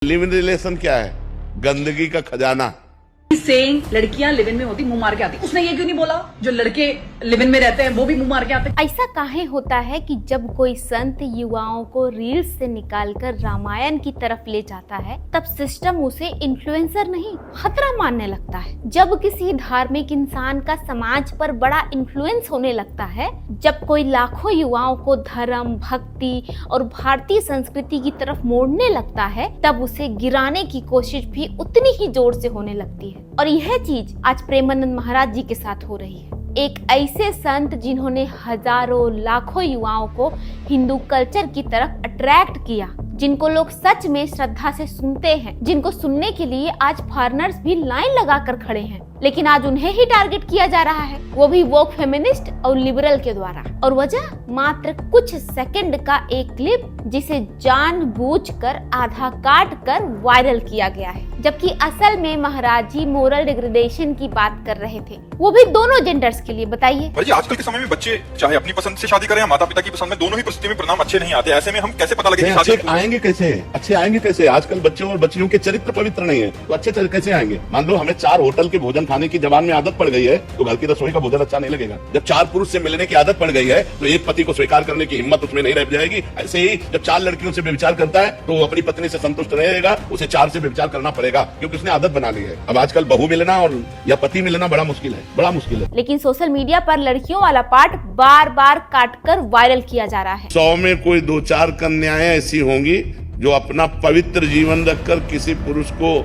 Live in relation क्या है? गंदगी का खजाना। सेइंग लड़कियां लिव इन में होती मुंह मार के आती, उसने ये क्यों नहीं बोला जो लड़के लिव इन में रहते हैं वो भी मुंह मार के आते हैं? ऐसा काहे होता है कि जब कोई संत युवाओं को रील्स से निकालकर रामायण की तरफ ले जाता है तब सिस्टम उसे इन्फ्लुएंसर नहीं खतरा मानने लगता है। जब किसी धार्मिक इंसान का समाज पर बड़ा इन्फ्लुएंस होने लगता है, जब कोई लाखों युवाओं को धर्म, भक्ति और भारतीय संस्कृति की तरफ मोड़ने लगता है, तब उसे गिराने की कोशिश भी उतनी ही जोर से होने लगती है। और यह चीज आज प्रेमानंद महाराज जी के साथ हो रही है। एक ऐसे संत जिन्होंने हजारों लाखों युवाओं को हिंदू कल्चर की तरफ अट्रैक्ट किया, जिनको लोग सच में श्रद्धा से सुनते हैं, जिनको सुनने के लिए आज फॉरेनर्स भी लाइन लगाकर खड़े हैं, लेकिन आज उन्हें ही टारगेट किया जा रहा है, वो भी वोक फेमिनिस्ट और लिबरल के द्वारा। और वजह मात्र कुछ सेकंड का एक क्लिप जिसे जानबूझकर आधा काट कर वायरल किया गया है, जबकि असल में महाराज जी मोरल डिग्रेडेशन की बात कर रहे थे, वो भी दोनों जेंडर्स के लिए। बताइए जी, आजकल के समय में बच्चे चाहे अपनी पसंद से शादी करें या माता पिता की पसंद में, दोनों ही परिस्थिति में परिणाम अच्छे नहीं आते। ऐसे में हम कैसे पता लगे अच्छे आएंगे कैसे? अच्छे आएंगे कैसे? आजकल बच्चों और बच्चियों के चरित्र पवित्र नहीं है, तो अच्छे कैसे आएंगे? मान लो हमें 4 होटल के भोजन खाने की जबान में आदत पड़ गई है, तो घर की रसोई का भोजन अच्छा नहीं लगेगा। जब 4 पुरुष से मिलने की आदत पड़ गई है, तो एक पति को स्वीकार करने की हिम्मत उसमें नहीं रह जाएगी। ऐसे ही जब 4 लड़कियों से व्यभिचार करता है, तो अपनी पत्नी से संतुष्ट रहेगा, उसे 4 से व्यभिचार करना पड़ेगा, क्योंकि उसने आदत बना ली है। अब आजकल बहू मिलना और या पति मिलना बड़ा मुश्किल है, बड़ा मुश्किल है। लेकिन सोशल मीडिया पर लड़कियों वाला पार्ट बार बार काट कर वायरल किया जा रहा है। 100 में कोई 2-4 कन्याएं ऐसी होंगी जो अपना पवित्र जीवन रखकर किसी पुरुष को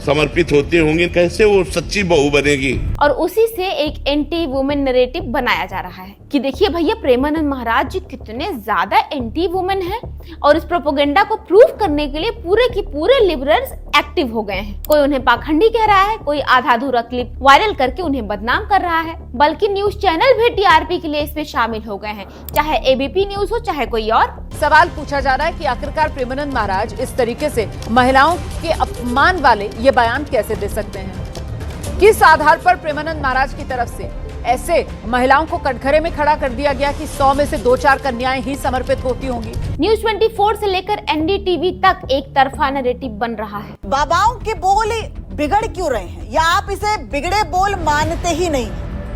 समर्पित होती होंगी। कैसे वो सच्ची बहू बनेगी? और उसी से एक एंटी वुमेन नैरेटिव बनाया जा रहा है कि देखिए भैया प्रेमानंद महाराज जी कितने ज्यादा एंटी वुमेन हैं, और इस प्रोपोगेंडा को प्रूव करने के लिए पूरे की पूरे लिबरल्स एक्टिव हो गए हैं। कोई उन्हें पाखंडी कह रहा है, कोई आधा अधूरा क्लिप वायरल करके उन्हें बदनाम कर रहा है, बल्कि न्यूज चैनल भी टीआरपी के लिए इसमें शामिल हो गए हैं, चाहे एबीपी न्यूज हो चाहे कोई और। सवाल पूछा जा रहा है कि आखिरकार प्रेमानंद महाराज इस तरीके से महिलाओं के अपमान वाले ये बयान कैसे दे सकते हैं? किस आधार पर प्रेमानंद महाराज की तरफ से ऐसे महिलाओं को कटघरे में खड़ा कर दिया गया कि 100 में से 2-4 कन्याएं ही समर्पित होती होंगी? न्यूज 24 से लेकर एनडीटीवी तक एक तरफा नैरेटिव बन रहा है। बाबाओं के बोल बिगड़ क्यों रहे हैं, या आप इसे बिगड़े बोल मानते ही नहीं?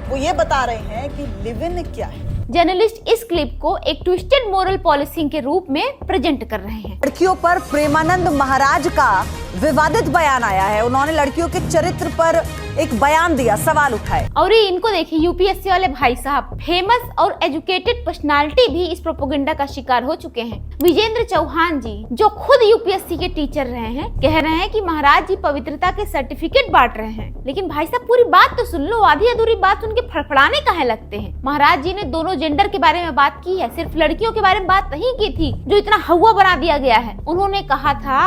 वो ये बता रहे हैं कि लिव इन क्या है। जर्नलिस्ट इस क्लिप को एक ट्विस्टेड मोरल पॉलिसिंग के रूप में प्रेजेंट कर रहे हैं। लड़कियों पर प्रेमानंद महाराज का विवादित बयान आया है। उन्होंने लड़कियों के चरित्र पर एक बयान दिया, सवाल उठाए। और ये इनको देखिए, यूपीएससी वाले भाई साहब, फेमस और एजुकेटेड पर्सनालिटी भी इस प्रोपोगेंडा का शिकार हो चुके हैं। विजेंद्र चौहान जी, जो खुद यूपीएससी के टीचर रहे हैं, कह रहे हैं कि महाराज जी पवित्रता के सर्टिफिकेट बांट रहे हैं। लेकिन भाई साहब पूरी बात तो सुन लो, आधी अधूरी बात सुन के फड़फड़ाने काहे लगते हैं? महाराज जी ने दोनों जेंडर के बारे में बात की है, सिर्फ लड़कियों के बारे में बात नहीं की थी, जो इतना हवा बना दिया गया है। उन्होंने कहा था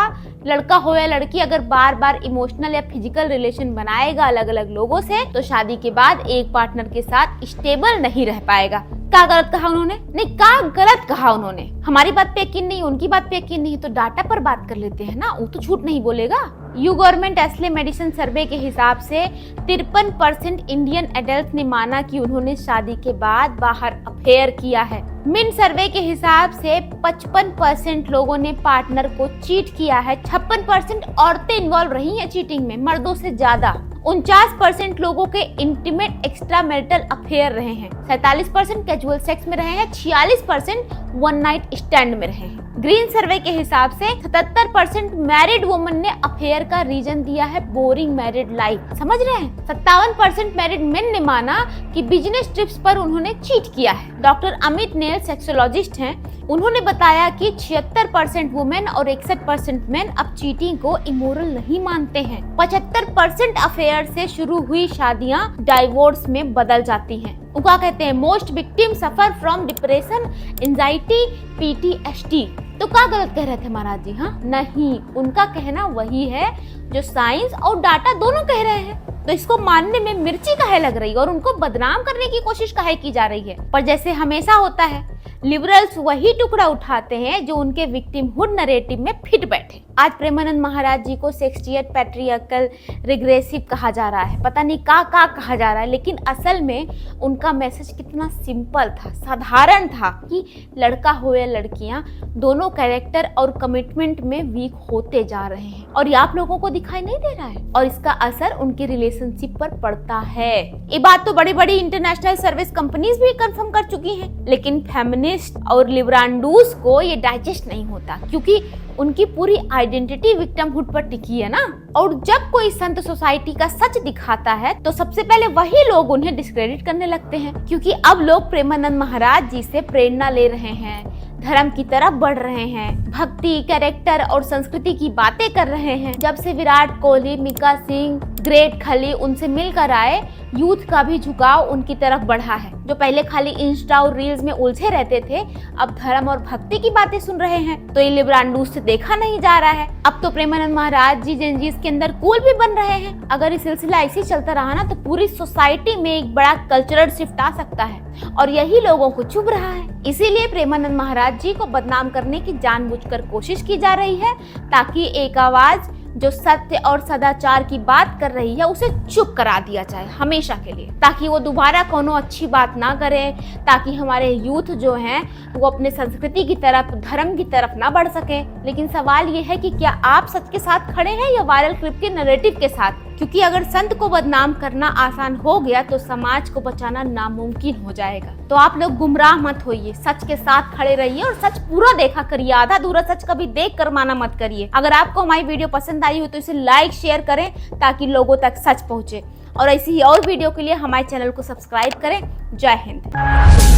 लड़का हो या लड़की अगर बार बार इमोशनल या फिजिकल रिलेशन बनाएगा अलग अलग लोगों से, तो शादी के बाद एक पार्टनर के साथ स्टेबल नहीं रह पाएगा। क्या गलत कहा उन्होंने? नहीं, क्या गलत कहा उन्होंने? हमारी बात पे यकीन नहीं, उनकी बात पे यकीन नहीं, तो डाटा पर बात कर लेते हैं ना, वो तो झूठ नहीं बोलेगा। यू गवर्नमेंट एस्ले मेडिसिन सर्वे के हिसाब से 53% इंडियन एडल्ट ने माना कि उन्होंने शादी के बाद बाहर अफेयर किया है। मिन सर्वे के हिसाब से 55% लोगों ने पार्टनर को चीट किया है। 56% औरतें इन्वॉल्व रही हैं चीटिंग में, मर्दों से ज्यादा। 49% लोगों के इंटीमेट एक्स्ट्रा मैरिटल अफेयर रहे हैं। 47% कैजुअल सेक्स में रहे हैं। 46% वन नाइट स्टैंड में रहे हैं। ग्रीन सर्वे के हिसाब से 77% मैरिड वुमन ने अफेयर का रीजन दिया है बोरिंग मैरिड लाइफ। समझ रहे हैं? 57% मैरिड मेन ने माना कि बिजनेस ट्रिप्स पर उन्होंने चीट किया है। डॉक्टर अमित नेल सेक्सोलॉजिस्ट हैं, उन्होंने बताया कि 76% वुमेन और 61% मेन अब चीटिंग को इमोरल नहीं मानते हैं। 75% अफेयर से शुरू हुई शादियां डाइवोर्स में बदल जाती हैं। उनका कहते हैं most victim suffer from depression, anxiety, PTSD। तो क्या गलत कह रहे थे महाराज जी? हाँ नहीं, उनका कहना वही है जो साइंस और डाटा दोनों कह रहे हैं। तो इसको मानने में मिर्ची काहे लग रही है और उनको बदनाम करने की कोशिश काहे की जा रही है। पर जैसे हमेशा होता है, लिबरल्स वही टुकड़ा उठाते हैं जो उनके विक्टिमहुड नैरेटिव में फिट बैठे। आज प्रेमानंद महाराज जी को 68 पैट्रियार्कल रिग्रेसिव कहा जा रहा है, पता नहीं का कहा जा रहा है, लेकिन असल में उनका मैसेज कितना सिंपल था, साधारण था कि लड़का हो या लड़कियां दोनों कैरेक्टर और कमिटमेंट में वीक होते जा रहे हैं और ये आप लोगों को दिखाई नहीं दे रहा है और इसका असर उनके रिलेशनशिप पर पड़ता है। ये बात तो बड़ी बड़ी इंटरनेशनल सर्विस कंपनीज भी कंफर्म कर चुकी हैं, लेकिन फेमिनिस्ट और लिबरांडूस को ये डाइजेस्ट नहीं होता क्योंकि उनकी पूरी आइडेंटिटी विक्टिमहुड पर टिकी है ना। और जब कोई संत सोसाइटी का सच दिखाता है तो सबसे पहले वही लोग उन्हें डिस्क्रेडिट करने लगते हैं, क्योंकि अब लोग प्रेमानंद महाराज जी से प्रेरणा ले रहे हैं, धर्म की तरफ बढ़ रहे हैं, भक्ति, कैरेक्टर और संस्कृति की बातें कर रहे हैं। जब से विराट कोहली, मिका सिंह, ग्रेट खली उनसे मिलकर आए, यूथ का भी झुकाव उनकी तरफ बढ़ा है। जो पहले खाली इंस्टा और रील्स में उलझे रहते थे, अब धर्म और भक्ति की बातें सुन रहे हैं। तो ये लिबरांडूस से देखा नहीं जा रहा है। अब तो प्रेमानंद महाराज जी जेनजीज के अंदर कूल भी बन रहे हैं। अगर ये सिलसिला ऐसे ही चलता रहा ना तो पूरी सोसाइटी में एक बड़ा कल्चरल शिफ्ट आ सकता है और यही लोगों को चुभ रहा है। इसीलिए प्रेमानंद महाराज जी को बदनाम करने की जानबूझकर कोशिश की जा रही है ताकि एक आवाज जो सत्य और सदाचार की बात कर रही है उसे चुप करा दिया जाए हमेशा के लिए, ताकि वो दोबारा कोनो अच्छी बात ना करे, ताकि हमारे यूथ जो हैं वो अपने संस्कृति की तरफ, धर्म की तरफ ना बढ़ सके। लेकिन सवाल ये है कि क्या आप सच के साथ खड़े हैं या वायरल क्लिप के नैरेटिव के साथ? क्योंकि अगर संत को बदनाम करना आसान हो गया तो समाज को बचाना नामुमकिन हो जाएगा। तो आप लोग गुमराह मत होइए, सच के साथ खड़े रहिए और सच पूरा देखा करिए, आधा अधूरा सच कभी देख कर माना मत करिए। अगर आपको हमारी वीडियो पसंद आई हो तो इसे लाइक शेयर करें ताकि लोगों तक सच पहुंचे और ऐसी ही और वीडियो के लिए हमारे चैनल को सब्सक्राइब करें। जय हिंद।